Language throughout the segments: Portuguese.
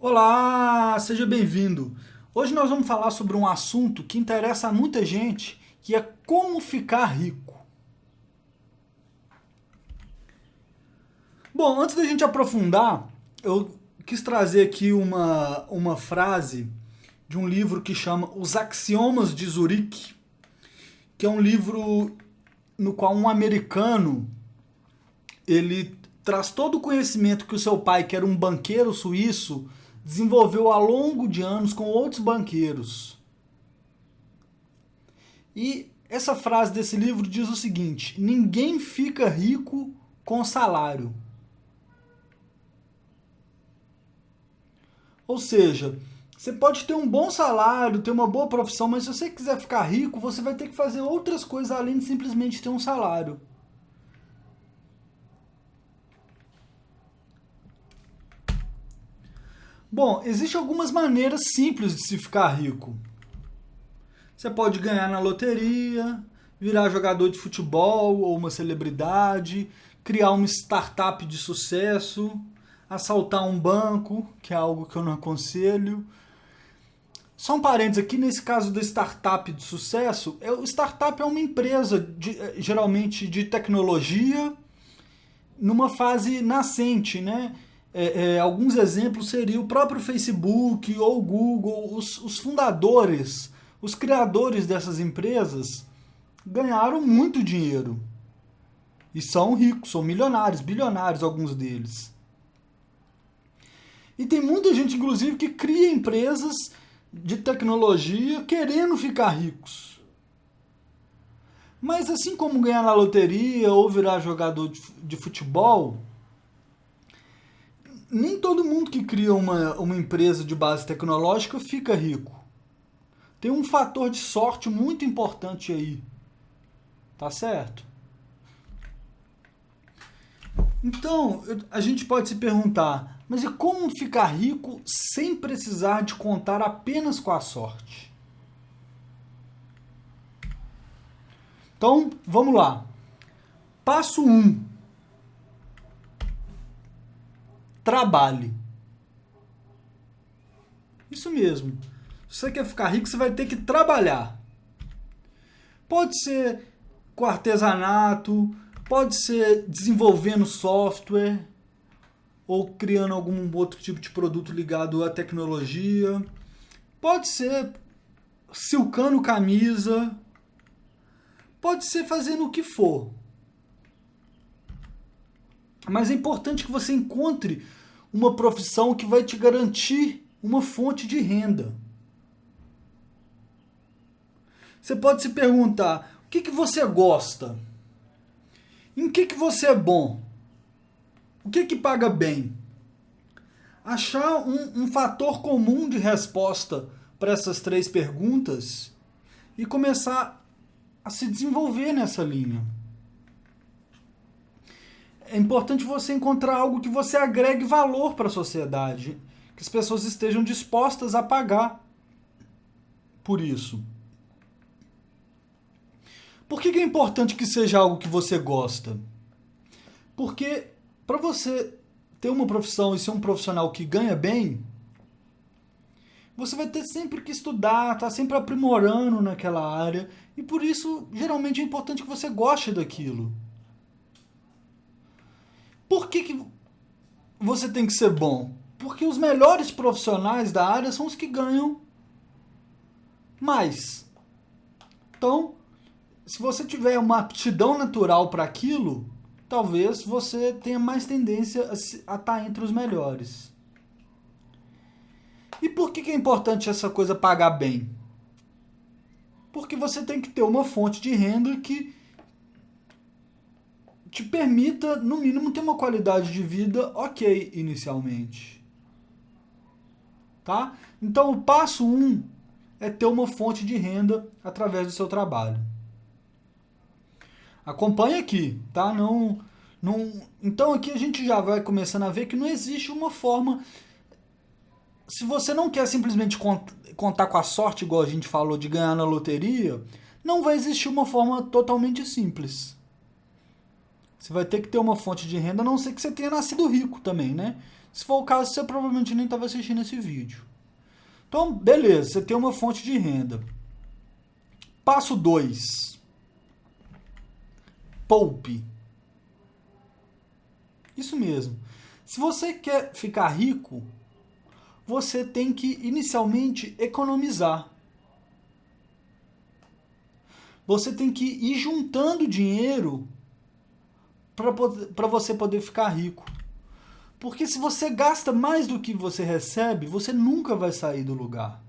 Olá, seja bem-vindo. Hoje nós vamos falar sobre um assunto que interessa a muita gente, que é como ficar rico. Bom, antes da gente aprofundar, eu quis trazer aqui uma frase de um livro que chama Os Axiomas de Zurique, que é um livro no qual um americano ele traz todo o conhecimento que o seu pai, que era um banqueiro suíço, desenvolveu ao longo de anos com outros banqueiros. E essa frase desse livro diz o seguinte: ninguém fica rico com salário. Ou seja, você pode ter um bom salário, ter uma boa profissão, mas se você quiser ficar rico, você vai ter que fazer outras coisas além de simplesmente ter um salário. Bom, existem algumas maneiras simples de se ficar rico. Você pode ganhar na loteria, virar jogador de futebol ou uma celebridade, criar uma startup de sucesso, assaltar um banco, que é algo que eu não aconselho. Só um parênteses aqui, nesse caso da startup de sucesso, startup é uma empresa geralmente de tecnologia numa fase nascente, né? Alguns exemplos seriam o próprio Facebook ou o Google, os fundadores, os criadores dessas empresas ganharam muito dinheiro. E são ricos, são milionários, bilionários alguns deles. E tem muita gente, inclusive, que cria empresas de tecnologia querendo ficar ricos. Mas assim como ganhar na loteria ou virar jogador de futebol, nem todo mundo que cria uma empresa de base tecnológica fica rico. Tem um fator de sorte muito importante aí. Tá certo? Então, a gente pode se perguntar, mas e como ficar rico sem precisar de contar apenas com a sorte? Então, vamos lá. Passo 1. Trabalhe. Isso mesmo. Se você quer ficar rico, você vai ter que trabalhar. Pode ser com artesanato, pode ser desenvolvendo software ou criando algum outro tipo de produto ligado à tecnologia. Pode ser silcando camisa. Pode ser fazendo o que for. Mas é importante que você encontre uma profissão que vai te garantir uma fonte de renda. Você pode se perguntar, o que você gosta? Em que você é bom? O que paga bem? Achar um fator comum de resposta para essas 3 perguntas e começar a se desenvolver nessa linha. É importante você encontrar algo que você agregue valor para a sociedade, que as pessoas estejam dispostas a pagar por isso. Por que é importante que seja algo que você gosta? Porque para você ter uma profissão e ser um profissional que ganha bem, você vai ter sempre que estudar, tá sempre aprimorando naquela área, e por isso geralmente é importante que você goste daquilo. Por que você tem que ser bom? Porque os melhores profissionais da área são os que ganham mais. Então, se você tiver uma aptidão natural para aquilo, talvez você tenha mais tendência a estar entre os melhores. E por que é importante essa coisa pagar bem? Porque você tem que ter uma fonte de renda que te permita, no mínimo, ter uma qualidade de vida ok inicialmente. Tá? Então, o passo 1 é ter uma fonte de renda através do seu trabalho. Acompanhe aqui, tá? Então, aqui a gente já vai começando a ver que não existe uma forma. Se você não quer simplesmente contar com a sorte, igual a gente falou, de ganhar na loteria, não vai existir uma forma totalmente simples. Você vai ter que ter uma fonte de renda, a não ser que você tenha nascido rico também, né? Se for o caso, você provavelmente nem estava assistindo esse vídeo. Então, beleza, você tem uma fonte de renda. Passo 2. Poupe. Isso mesmo. Se você quer ficar rico, você tem que inicialmente economizar. Você tem que ir juntando dinheiro para você poder ficar rico. Porque se você gasta mais do que você recebe, você nunca vai sair do lugar.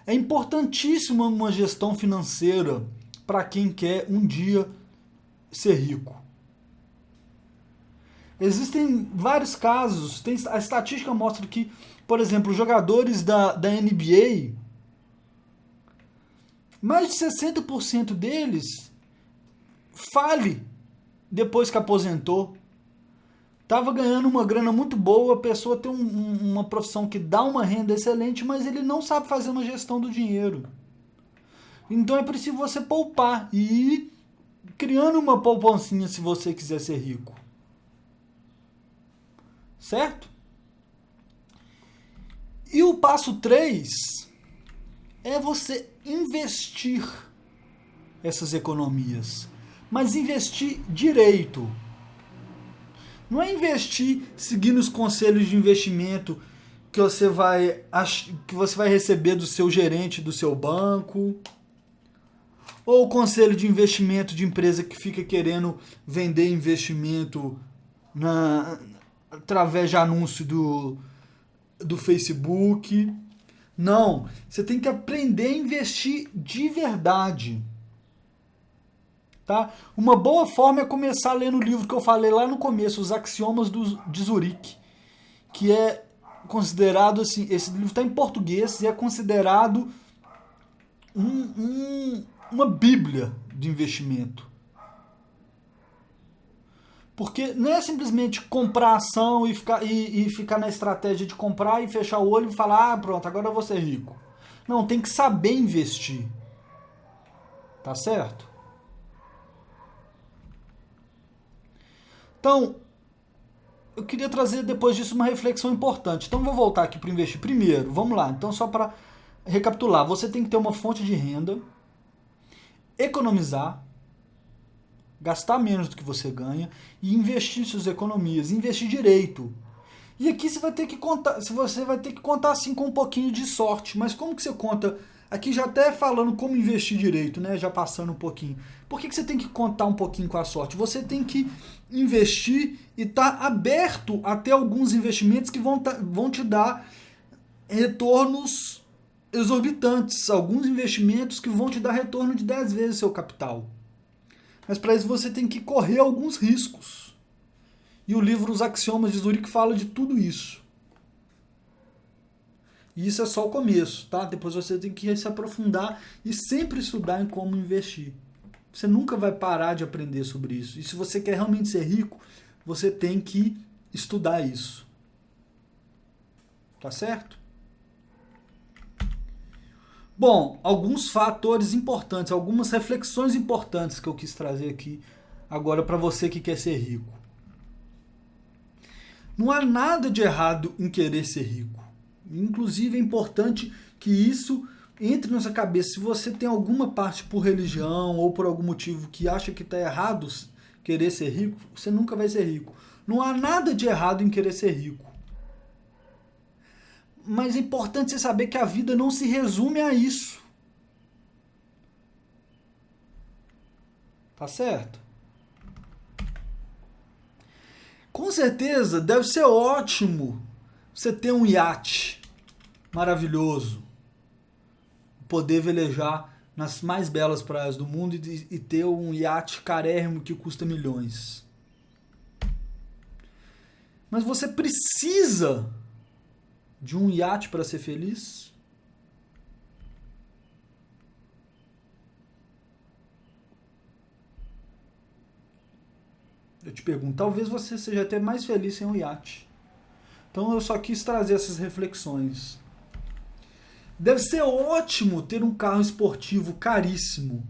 É importantíssima uma gestão financeira para quem quer um dia ser rico. Existem vários casos, a estatística mostra que, por exemplo, os jogadores da NBA, mais de 60% deles fale depois que aposentou. Estava ganhando uma grana muito boa, a pessoa tem uma profissão que dá uma renda excelente, mas ele não sabe fazer uma gestão do dinheiro. Então é preciso você poupar e ir criando uma poupancinha se você quiser ser rico. Certo? E o passo 3 é você investir essas economias. Mas investir direito. Não é investir seguindo os conselhos de investimento que você vai receber do seu gerente do seu banco, ou o conselho de investimento de empresa que fica querendo vender investimento através de anúncio do Facebook. Não, você tem que aprender a investir de verdade. Tá? Uma boa forma é começar lendo o livro que eu falei lá no começo, Os Axiomas de Zurique, que é considerado assim, esse livro está em português e é considerado uma bíblia de investimento. Porque não é simplesmente comprar ação e ficar na estratégia de comprar e fechar o olho e falar, pronto, agora eu vou ser rico. Não, tem que saber investir. Tá certo? Então, eu queria trazer depois disso uma reflexão importante. Então, vou voltar aqui para investir. Primeiro, vamos lá. Então, só para recapitular, você tem que ter uma fonte de renda, economizar, gastar menos do que você ganha e investir suas economias, investir direito. E aqui você vai ter que contar assim com um pouquinho de sorte. Mas como que você conta? Aqui já até falando como investir direito, né? Já passando um pouquinho. Por que você tem que contar um pouquinho com a sorte? Você tem que investir e estar aberto a ter alguns investimentos que vão te dar retornos exorbitantes. Alguns investimentos que vão te dar retorno de 10 vezes seu capital. Mas para isso você tem que correr alguns riscos. E o livro Os Axiomas de Zurique fala de tudo isso. E isso é só o começo, tá? Depois você tem que se aprofundar e sempre estudar em como investir. Você nunca vai parar de aprender sobre isso. E se você quer realmente ser rico, você tem que estudar isso. Tá certo? Bom, alguns fatores importantes, algumas reflexões importantes que eu quis trazer aqui agora para você que quer ser rico. Não há nada de errado em querer ser rico. Inclusive é importante que isso entre na sua cabeça. Se você tem alguma parte por religião ou por algum motivo que acha que está errado querer ser rico, você nunca vai ser rico. Não há nada de errado em querer ser rico. Mas é importante você saber que a vida não se resume a isso. Tá certo? Com certeza deve ser ótimo você ter um iate maravilhoso, poder velejar nas mais belas praias do mundo e ter um iate carérrimo que custa milhões. Mas você precisa de um iate para ser feliz? Eu te pergunto, talvez você seja até mais feliz sem um iate. Então eu só quis trazer essas reflexões. Deve ser ótimo ter um carro esportivo caríssimo.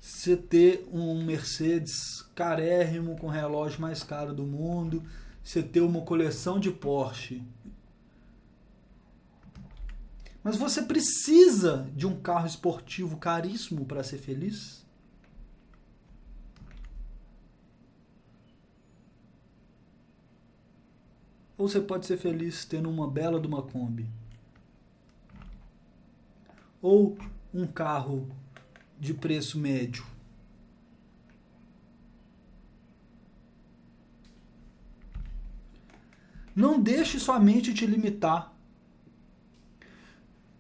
Você ter um Mercedes carérrimo com o relógio mais caro do mundo. você ter uma coleção de Porsche. Mas você precisa de um carro esportivo caríssimo para ser feliz? Ou você pode ser feliz tendo uma bela de uma Kombi? Ou um carro de preço médio? Não deixe sua mente te limitar.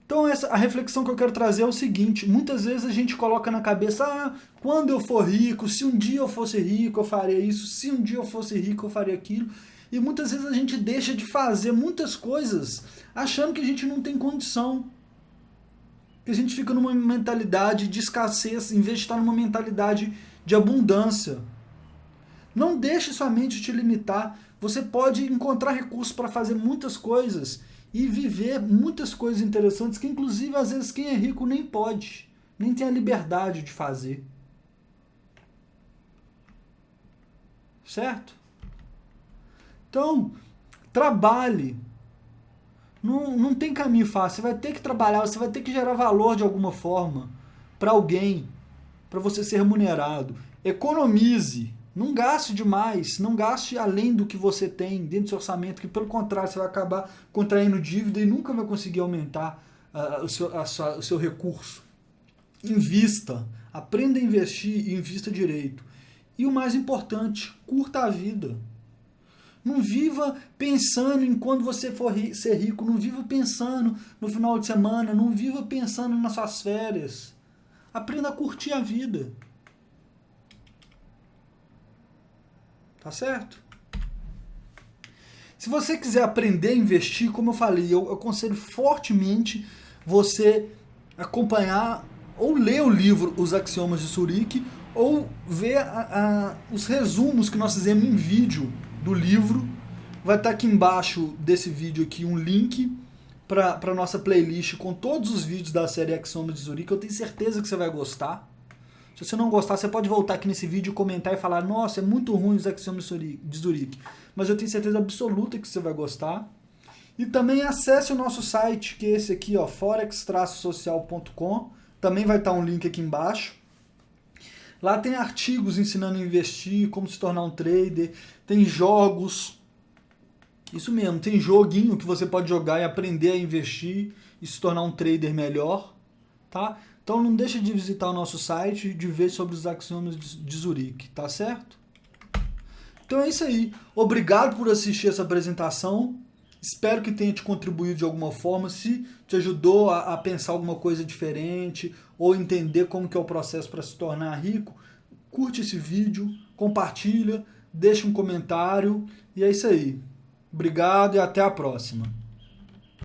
Então a reflexão que eu quero trazer é o seguinte: muitas vezes a gente coloca na cabeça, quando eu for rico, se um dia eu fosse rico eu faria isso, se um dia eu fosse rico eu faria aquilo. E muitas vezes a gente deixa de fazer muitas coisas achando que a gente não tem condição. Que a gente fica numa mentalidade de escassez em vez de estar numa mentalidade de abundância. Não deixe sua mente te limitar. Você pode encontrar recursos para fazer muitas coisas e viver muitas coisas interessantes que, inclusive, às vezes quem é rico nem pode, nem tem a liberdade de fazer. Certo? Então, trabalhe. Não tem caminho fácil. Você vai ter que trabalhar, você vai ter que gerar valor de alguma forma para alguém, para você ser remunerado. Economize. Não gaste demais, não gaste além do que você tem dentro do seu orçamento, que pelo contrário você vai acabar contraindo dívida e nunca vai conseguir aumentar o seu recurso. Invista, aprenda a investir e invista direito. E o mais importante, curta a vida. Não viva pensando em quando você for ser rico, não viva pensando no final de semana, não viva pensando nas suas férias. Aprenda a curtir a vida. Tá certo? Se você quiser aprender a investir, como eu falei, eu aconselho fortemente você acompanhar ou ler o livro Os Axiomas de Zurique ou ver os resumos que nós fizemos em vídeo do livro. Vai estar aqui embaixo desse vídeo aqui um link para a nossa playlist com todos os vídeos da série Axiomas de Zurique. Eu tenho certeza que você vai gostar. Se você não gostar, você pode voltar aqui nesse vídeo e comentar e falar: nossa, é muito ruim os Axiomas de Zurique. Mas eu tenho certeza absoluta que você vai gostar. E também acesse o nosso site, que é esse aqui, ó, forex-social.com. Também vai estar um link aqui embaixo. Lá tem artigos ensinando a investir, como se tornar um trader. Tem jogos. Isso mesmo, tem joguinho que você pode jogar e aprender a investir e se tornar um trader melhor. Tá? Então não deixe de visitar o nosso site e de ver sobre os axiomas de Zurique, tá certo? Então é isso aí. Obrigado por assistir essa apresentação. Espero que tenha te contribuído de alguma forma. Se te ajudou a pensar alguma coisa diferente ou entender como que é o processo para se tornar rico, curte esse vídeo, compartilha, deixa um comentário e é isso aí. Obrigado e até a próxima.